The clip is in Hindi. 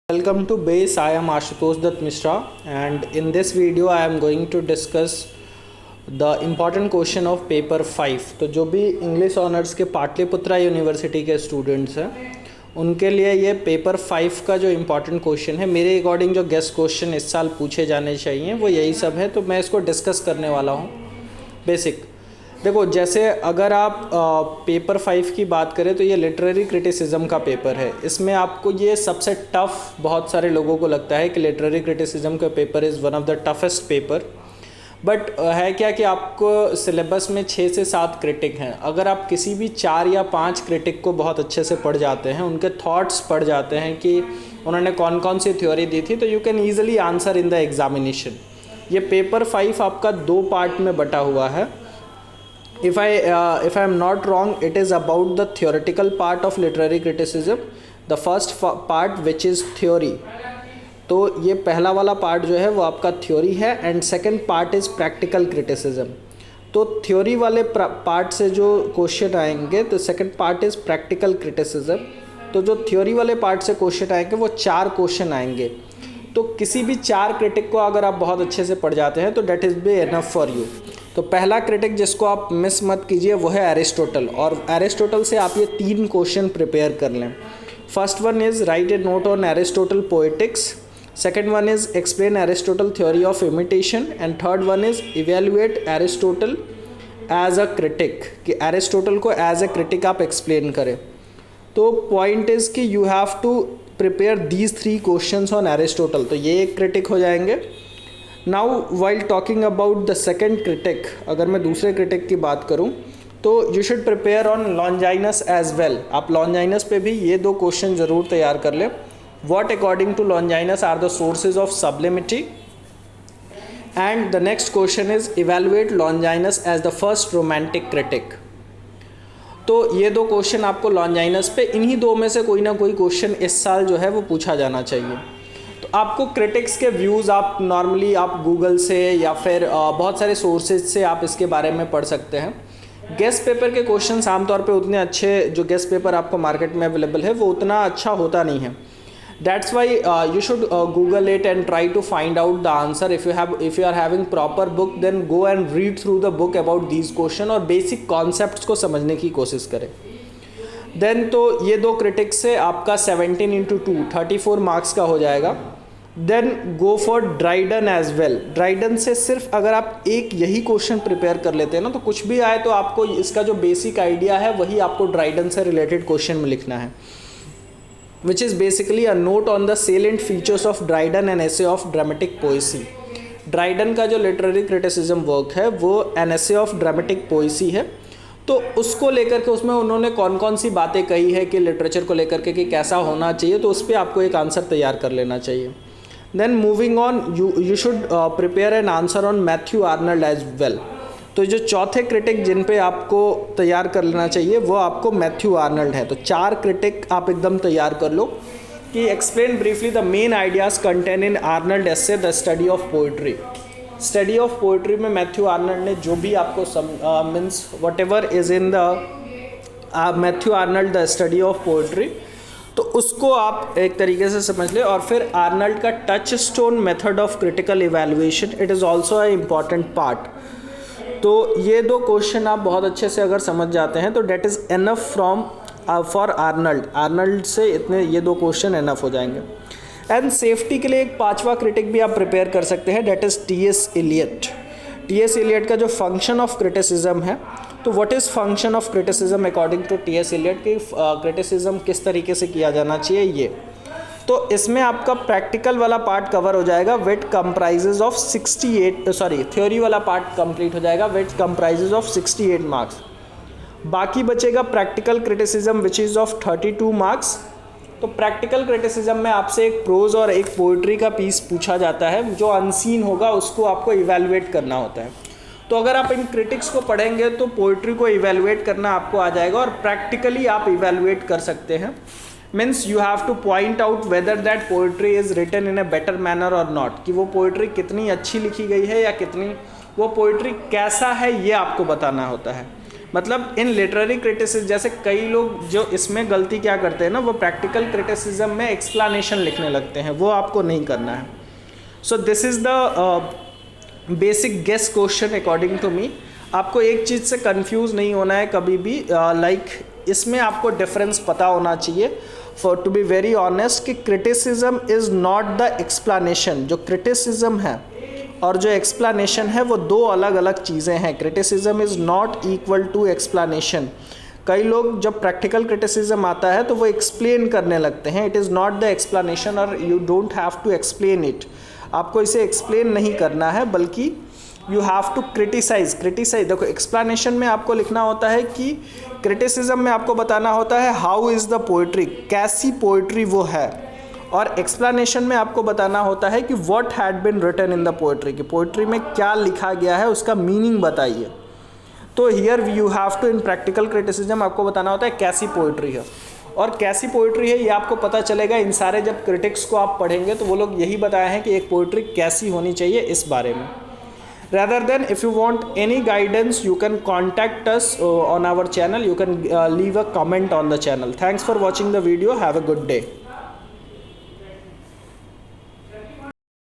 Welcome to BASE. I am Ashutosh Dutt Mishra, and in this video I am going to discuss the important question of paper 5. तो जो भी इंग्लिश ऑनर्स के पाटलिपुत्रा यूनिवर्सिटी के स्टूडेंट्स हैं उनके लिए ये पेपर 5 का जो इम्पॉर्टेंट क्वेश्चन है, मेरे अकॉर्डिंग जो गेस्ट क्वेश्चन इस साल पूछे जाने चाहिए वो यही सब है। तो मैं इसको डिस्कस करने वाला हूँ। बेसिक देखो, जैसे अगर आप पेपर 5 की बात करें तो ये लिटरेरी क्रिटिसिज्म का पेपर है। इसमें आपको ये सबसे टफ, बहुत सारे लोगों को लगता है कि लिटरेरी क्रिटिसिज्म का paper is one of the toughest paper, but है क्या कि आपको सिलेबस में 6 से 7 क्रिटिक हैं। अगर आप किसी भी 4 या 5 क्रिटिक को बहुत अच्छे से पढ़ जाते हैं, उनके थॉट्स पढ़ जाते हैं कि उन्होंने कौन कौन सी थ्योरी दी थी, तो you can easily answer in the examination. ये पेपर 5 आपका 2 पार्ट में बटा हुआ है। If I am not wrong, it is about the theoretical part of literary criticism. The first part which is theory. तो ये पहला वाला पार्ट जो है वो आपका थ्योरी है, and second part is practical criticism. तो थ्योरी वाले पार्ट से जो क्वेश्चन आएंगे, तो second part is practical criticism. तो जो थ्योरी वाले पार्ट से क्वेश्चन आएंगे वो 4 क्वेश्चन आएंगे। तो किसी भी 4 क्रिटिक को अगर आप बहुत अच्छे से पढ़ जाते हैं तो that is be enough for you. तो पहला क्रिटिक जिसको आप मिस मत कीजिए वो है एरिस्टोटल, और एरिस्टोटल से आप ये 3 क्वेश्चन प्रिपेयर कर लें। First one is write a note on Aristotle poetics, second one is explain Aristotle theory of imitation, and third one is evaluate Aristotle as a critic, कि एरिस्टोटल को एज अ क्रिटिक आप एक्सप्लेन करें। तो पॉइंट इज़ कि you have to prepare these 3 questions on Aristotle. तो ये एक क्रिटिक हो जाएंगे। Now while talking about the second critic, अगर मैं दूसरे क्रिटिक की बात करूं तो you should prepare on Longinus as well. आप लॉन्जाइनस पे भी ये 2 क्वेश्चन ज़रूर तैयार कर लें। What according to Longinus are the sources of sublimity, and the next question is evaluate Longinus as the first romantic critic. तो ये 2 क्वेश्चन आपको लॉन्जाइनस पे, इन्हीं 2 में से कोई ना कोई क्वेश्चन इस साल जो है वो पूछा जाना चाहिए। तो आपको क्रिटिक्स के व्यूज़ आप नॉर्मली आप गूगल से या फिर बहुत सारे सोर्सेज से आप इसके बारे में पढ़ सकते हैं। गेस्ट पेपर के क्वेश्चंस आमतौर पे उतने अच्छे, जो गेस्ट पेपर आपको मार्केट में अवेलेबल है वो उतना अच्छा होता नहीं है। That's why you should Google it and try to find out the answer. If you are having proper book, then go and read through the book about these question और बेसिक कॉन्सेप्ट्स को समझने की कोशिश करें। देन तो ये 2 क्रिटिक्स से आपका 17 × 2 34 मार्क्स का हो जाएगा। Then go for Dryden as well. Dryden से सिर्फ अगर आप एक यही क्वेश्चन प्रिपेयर कर लेते हैं ना, तो कुछ भी आए तो आपको इसका जो बेसिक आइडिया है वही आपको ड्राइडन से रिलेटेड क्वेश्चन में लिखना है, which is basically a note on the salient features of Dryden an essay of dramatic Poaceae. Dryden का जो लिटरेरी क्रिटिसिज्म वर्क है वो an essay of dramatic Poaceae है। तो उसको लेकर के उसमें उन्होंने कौन कौन सी बातें कही है कि लिटरेचर को लेकर के कि कैसा होना चाहिए, तो उस पर आपको एक आंसर तैयार कर लेना चाहिए। Then moving on, you should prepare an answer on Matthew Arnold as well. तो जो चौथे क्रिटिक जिन पे आपको तैयार कर लेना चाहिए वो आपको मैथ्यू आर्नल्ड है। तो 4 क्रिटिक आप एकदम तैयार कर लो कि explain briefly the main ideas contain in Arnold essay the study of poetry. Study of poetry में मैथ्यू आर्नल्ड ने जो भी आपको means what ever is in the Matthew Arnold the study of poetry, तो उसको आप एक तरीके से समझ लें। और फिर आर्नल्ड का touch stone method of critical evaluation, it is also a important part. तो ये 2 क्वेश्चन आप बहुत अच्छे से अगर समझ जाते हैं तो that is enough from for Arnold से इतने ये 2 क्वेश्चन एनफ हो जाएंगे। एंड सेफ्टी के लिए एक 5वां क्रिटिक भी आप प्रिपेयर कर सकते हैं, that is T S. Eliot. T S. Eliot का जो फंक्शन ऑफ क्रिटिसिज्म है, तो what is function of criticism according to T S. Eliot, की क्रिटिसिज्म किस तरीके से किया जाना चाहिए ये। तो इसमें आपका प्रैक्टिकल वाला पार्ट कवर हो जाएगा, विच कंप्राइजेज ऑफ 68 थ्योरी वाला पार्ट कंप्लीट हो जाएगा, विच कंप्राइजेज ऑफ 68 मार्क्स। बाकी बचेगा practical criticism which is of 32 marks. तो प्रैक्टिकल क्रिटिसिज्म में आपसे एक प्रोज और एक पोइट्री का पीस पूछा जाता है, जो अनसीन होगा उसको आपको इवेलुएट करना होता है। तो अगर आप इन क्रिटिक्स को पढ़ेंगे तो पोइट्री को इवेलुएट करना आपको आ जाएगा, और प्रैक्टिकली आप इवेलुएट कर सकते हैं। Means you have to point out whether that poetry is written in a better manner और नॉट, कि वो पोइट्री कितनी अच्छी लिखी गई है या कितनी, वो पोइट्री कैसा है ये आपको बताना होता है। मतलब इन लिटरेरी क्रिटिसिज्म, जैसे कई लोग जो इसमें गलती क्या करते हैं ना, वो प्रैक्टिकल क्रिटिसिज्म में एक्सप्लेनेशन लिखने लगते हैं, वो आपको नहीं करना है. So this is the basic guess question according to me. आपको एक चीज़ से कंफ्यूज नहीं होना है कभी भी, इसमें आपको डिफरेंस पता होना चाहिए. For to be very honest कि criticism is not the explanation. जो क्रिटिसिज्म है और जो एक्सप्लेनेशन है वो दो अलग अलग चीज़ें हैं. Criticism is not equal to explanation. कई लोग जब प्रैक्टिकल क्रिटिसिज्म आता है तो वो एक्सप्लेन करने लगते हैं. It is not the explanation और you don't have to explain it. आपको इसे एक्सप्लेन नहीं करना है, बल्कि यू हैव टू क्रिटिसाइज. देखो, एक्सप्लेनेशन में आपको लिखना होता है कि क्रिटिसिज्म में आपको बताना होता है हाउ इज़ द पोइट्री, कैसी पोइट्री वो है. और एक्सप्लेनेशन में आपको बताना होता है कि what had been written in the poetry, कि पोइट्री में क्या लिखा गया है, उसका मीनिंग बताइए. तो here you have to, in practical criticism आपको बताना होता है कैसी पोइट्री है. और कैसी पोइट्री है ये आपको पता चलेगा इन सारे जब क्रिटिक्स को आप पढ़ेंगे तो वो लोग यही बताए हैं कि एक पोइट्री कैसी होनी चाहिए इस बारे में. Rather than, if you want any guidance, you can contact us on our channel. You can leave a comment on the channel. Thanks for watching the video. Have a good day.